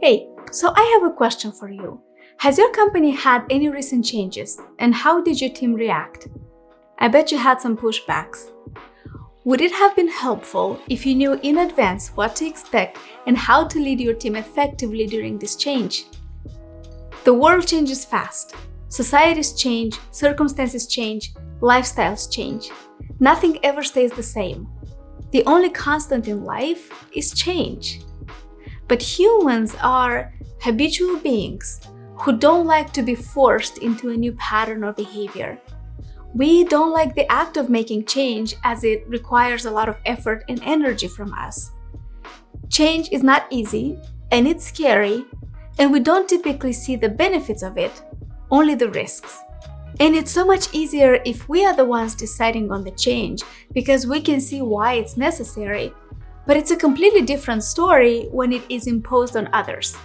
Hey, so I have a question for you. Has your company had any recent changes, and how did your team react? I bet you had some pushbacks. Would it have been helpful if you knew in advance what to expect and how to lead your team effectively during this change? The world changes fast. Societies change, circumstances change, lifestyles change. Nothing ever stays the same. The only constant in life is change. But humans are habitual beings who don't like to be forced into a new pattern or behavior. We don't like the act of making change as it requires a lot of effort and energy from us. Change is not easy and it's scary, and we don't typically see the benefits of it, only the risks. And it's so much easier if we are the ones deciding on the change because we can see why it's necessary. But it's a completely different story when it is imposed on others.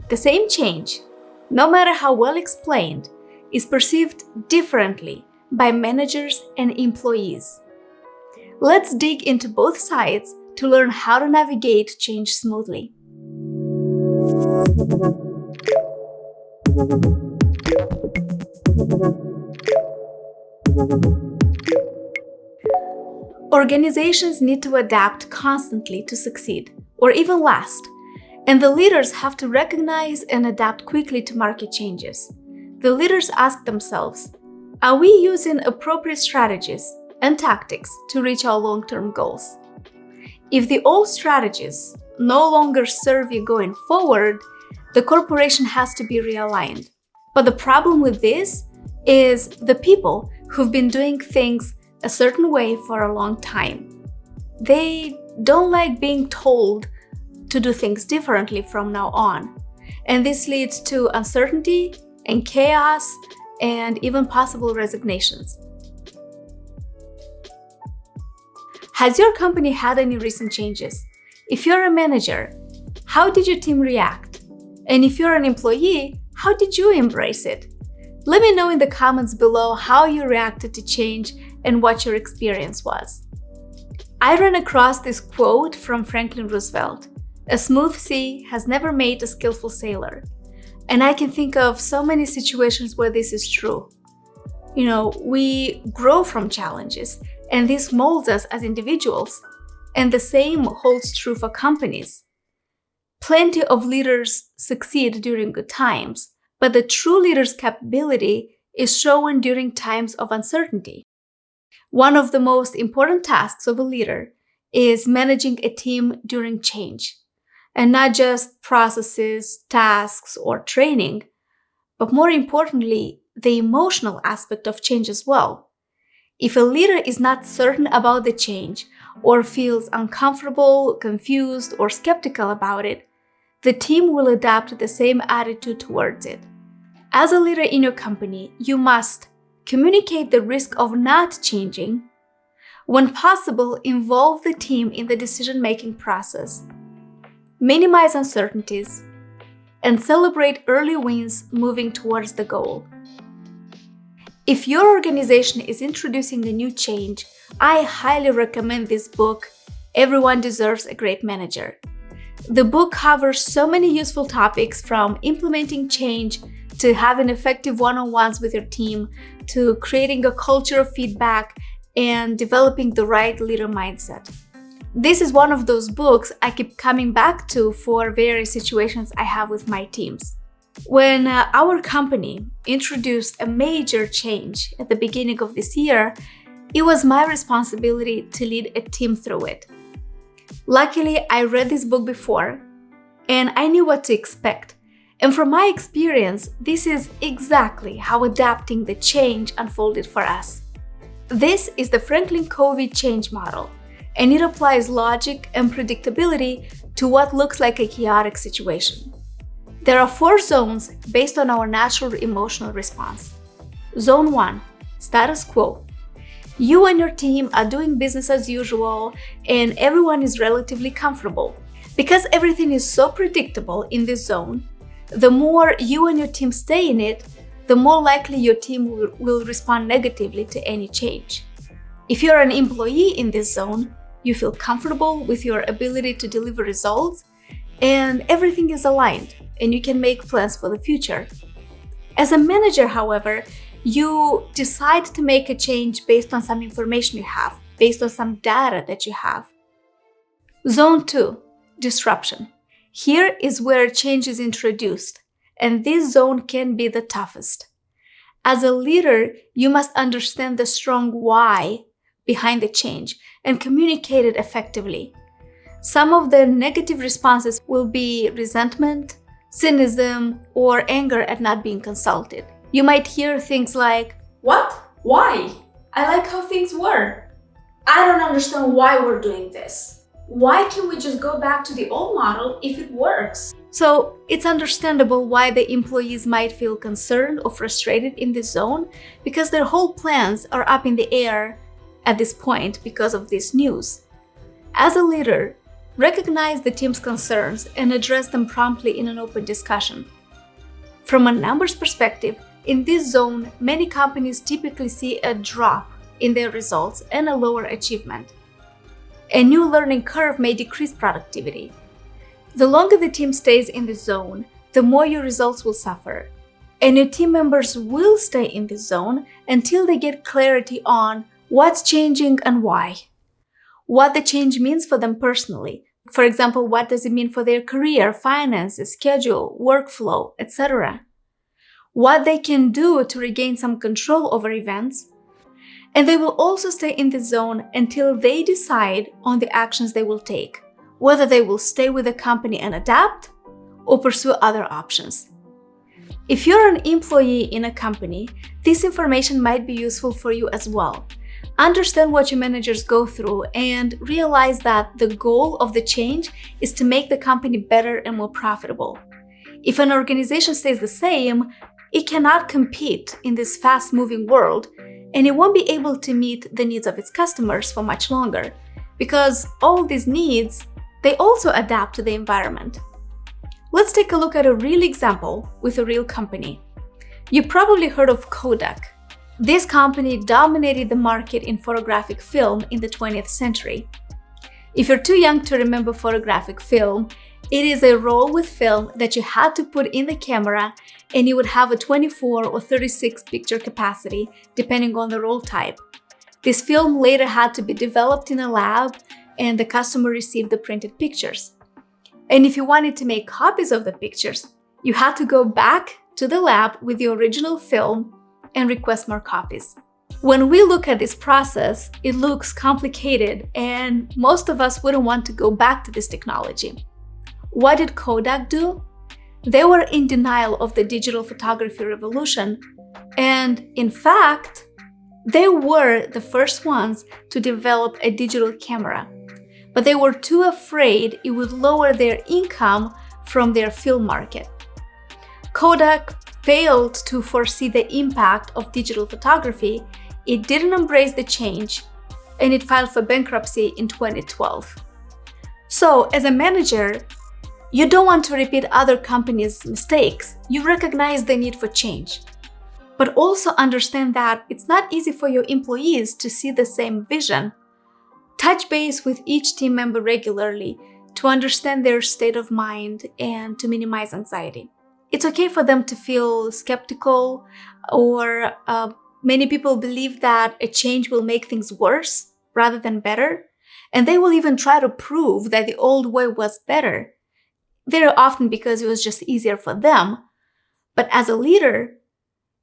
The same change, no matter how well explained, is perceived differently by managers and employees. Let's dig into both sides to learn how to navigate change smoothly. Organizations need to adapt constantly to succeed, or even last, and the leaders have to recognize and adapt quickly to market changes. The leaders ask themselves, are we using appropriate strategies and tactics to reach our long-term goals? If the old strategies no longer serve you going forward, the corporation has to be realigned. But the problem with this is the people who've been doing things a certain way for a long time. They don't like being told to do things differently from now on. And this leads to uncertainty and chaos and even possible resignations. Has your company had any recent changes? If you're a manager, how did your team react? And if you're an employee, how did you embrace it? Let me know in the comments below how you reacted to change and what your experience was. I ran across this quote from Franklin Roosevelt: "A smooth sea has never made a skillful sailor." And I can think of so many situations where this is true. We grow from challenges, and this molds us as individuals. And the same holds true for companies. Plenty of leaders succeed during good times, but the true leader's capability is shown during times of uncertainty. One of the most important tasks of a leader is managing a team during change, and not just processes, tasks, or training, but more importantly, the emotional aspect of change as well. If a leader is not certain about the change or feels uncomfortable, confused, or skeptical about it, the team will adopt the same attitude towards it. As a leader in your company, you must communicate the risk of not changing. When possible, involve the team in the decision-making process. Minimize uncertainties and celebrate early wins moving towards the goal. If your organization is introducing a new change, I highly recommend this book, Everyone Deserves a Great Manager. The book covers so many useful topics, from implementing change to having effective one-on-ones with your team, to creating a culture of feedback and developing the right leader mindset. This is one of those books I keep coming back to for various situations I have with my teams. When our company introduced a major change at the beginning of this year, it was my responsibility to lead a team through it. Luckily, I read this book before, and I knew what to expect. And from my experience, this is exactly how adapting the change unfolded for us. This is the FranklinCovey change model, and it applies logic and predictability to what looks like a chaotic situation. There are 4 zones based on our natural emotional response. Zone 1, status quo. You and your team are doing business as usual, and everyone is relatively comfortable. Because everything is so predictable in this zone, the more you and your team stay in it, the more likely your team will respond negatively to any change. If you're an employee in this zone, you feel comfortable with your ability to deliver results, and everything is aligned, and you can make plans for the future. As a manager, however, you decide to make a change based on some information you have, based on some data that you have. Zone 2, disruption. Here is where change is introduced, and this zone can be the toughest. As a leader, you must understand the strong why behind the change and communicate it effectively. Some of the negative responses will be resentment, cynicism, or anger at not being consulted. You might hear things like, "What? Why? I like how things were. I don't understand why we're doing this. Why can't we just go back to the old model if it works?" So it's understandable why the employees might feel concerned or frustrated in this zone, because their whole plans are up in the air at this point because of this news. As a leader, recognize the team's concerns and address them promptly in an open discussion. From a numbers perspective, in this zone, many companies typically see a drop in their results and a lower achievement. A new learning curve may decrease productivity. The longer the team stays in this zone, the more your results will suffer. And your team members will stay in this zone until they get clarity on what's changing and why. What the change means for them personally. For example, what does it mean for their career, finances, schedule, workflow, etc. What they can do to regain some control over events. And they will also stay in this zone until they decide on the actions they will take, whether they will stay with the company and adapt or pursue other options. If you're an employee in a company, this information might be useful for you as well. Understand what your managers go through and realize that the goal of the change is to make the company better and more profitable. If an organization stays the same, it cannot compete in this fast-moving world, and it won't be able to meet the needs of its customers for much longer, because all these needs, they also adapt to the environment. Let's take a look at a real example with a real company. You probably heard of Kodak. This company dominated the market in photographic film in the 20th century. If you're too young to remember photographic film, it is a roll with film that you had to put in the camera, and you would have a 24 or 36 picture capacity depending on the roll type. This film later had to be developed in a lab, and the customer received the printed pictures. And if you wanted to make copies of the pictures, you had to go back to the lab with the original film and request more copies. When we look at this process, it looks complicated, and most of us wouldn't want to go back to this technology. What did Kodak do? They were in denial of the digital photography revolution, and in fact, they were the first ones to develop a digital camera, but they were too afraid it would lower their income from their film market. Kodak failed to foresee the impact of digital photography, it didn't embrace the change, and it filed for bankruptcy in 2012. So, as a manager, you don't want to repeat other companies' mistakes. You recognize the need for change. But also understand that it's not easy for your employees to see the same vision. Touch base with each team member regularly to understand their state of mind and to minimize anxiety. It's okay for them to feel skeptical, or many people believe that a change will make things worse rather than better, and they will even try to prove that the old way was better, very often because it was just easier for them. But as a leader,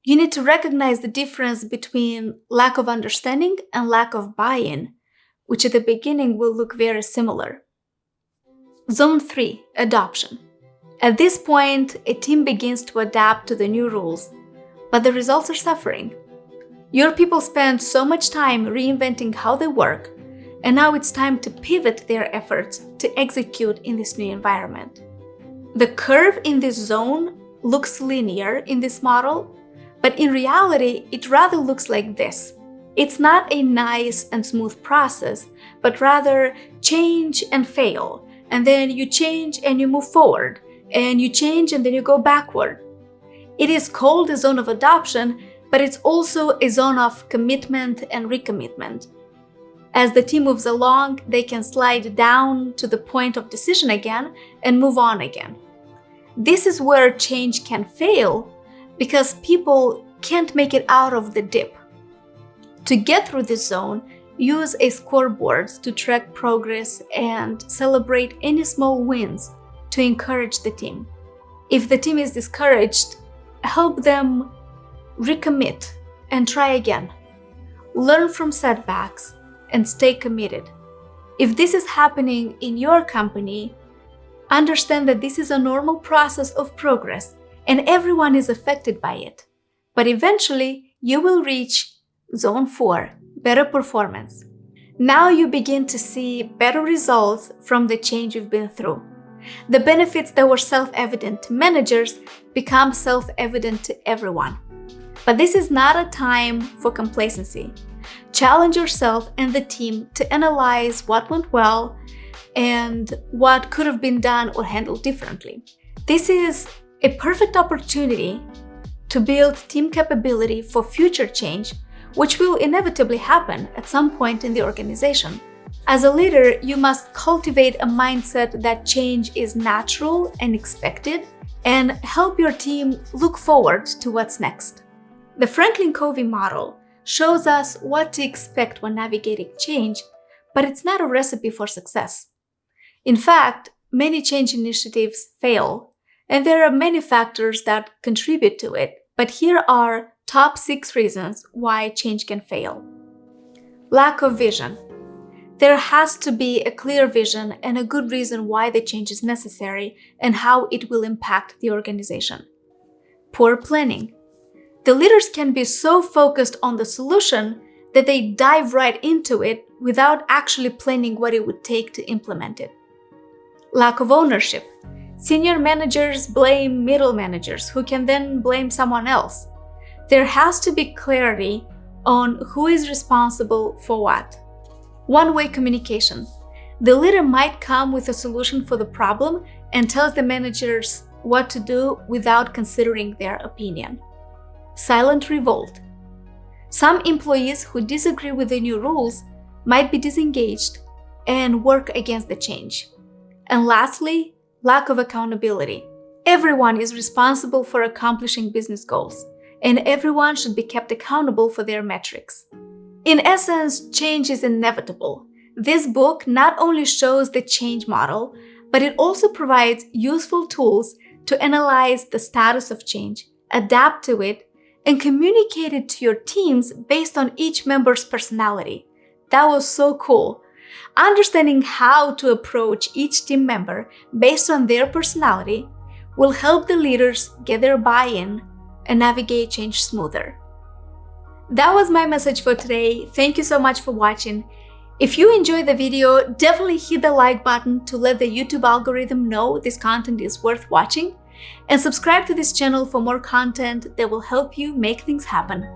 you need to recognize the difference between lack of understanding and lack of buy-in, which at the beginning will look very similar. Zone 3, adoption. At this point, a team begins to adapt to the new rules, but the results are suffering. Your people spend so much time reinventing how they work, and now it's time to pivot their efforts to execute in this new environment. The curve in this zone looks linear in this model, but in reality, it rather looks like this. It's not a nice and smooth process, but rather change and fail, and then you change and you move forward, and you change and then you go backward. It is called a zone of adoption, but it's also a zone of commitment and recommitment. As the team moves along, they can slide down to the point of decision again and move on again. This is where change can fail because people can't make it out of the dip. To get through this zone, use a scoreboard to track progress and celebrate any small wins to encourage the team. If the team is discouraged, help them recommit and try again. Learn from setbacks and stay committed. If this is happening in your company, understand that this is a normal process of progress and everyone is affected by it. But eventually, you will reach Zone 4, better performance. Now you begin to see better results from the change you've been through. The benefits that were self-evident to managers become self-evident to everyone. But this is not a time for complacency. Challenge yourself and the team to analyze what went well and what could have been done or handled differently. This is a perfect opportunity to build team capability for future change, which will inevitably happen at some point in the organization. As a leader, you must cultivate a mindset that change is natural and expected and help your team look forward to what's next. The FranklinCovey model shows us what to expect when navigating change, but it's not a recipe for success. In fact, many change initiatives fail, and there are many factors that contribute to it, but here are top 6 reasons why change can fail. Lack of vision. There has to be a clear vision and a good reason why the change is necessary and how it will impact the organization. Poor planning. The leaders can be so focused on the solution that they dive right into it without actually planning what it would take to implement it. Lack of ownership. Senior managers blame middle managers who can then blame someone else. There has to be clarity on who is responsible for what. One-way communication. The leader might come with a solution for the problem and tells the managers what to do without considering their opinion. Silent revolt. Some employees who disagree with the new rules might be disengaged and work against the change. And lastly, lack of accountability. Everyone is responsible for accomplishing business goals, and everyone should be kept accountable for their metrics. In essence, change is inevitable. This book not only shows the change model, but it also provides useful tools to analyze the status of change, adapt to it, and communicate it to your teams based on each member's personality. That was so cool. Understanding how to approach each team member based on their personality will help the leaders get their buy-in and navigate change smoother. That was my message for today. Thank you so much for watching. If you enjoyed the video, definitely hit the like button to let the YouTube algorithm know this content is worth watching, and subscribe to this channel for more content that will help you make things happen.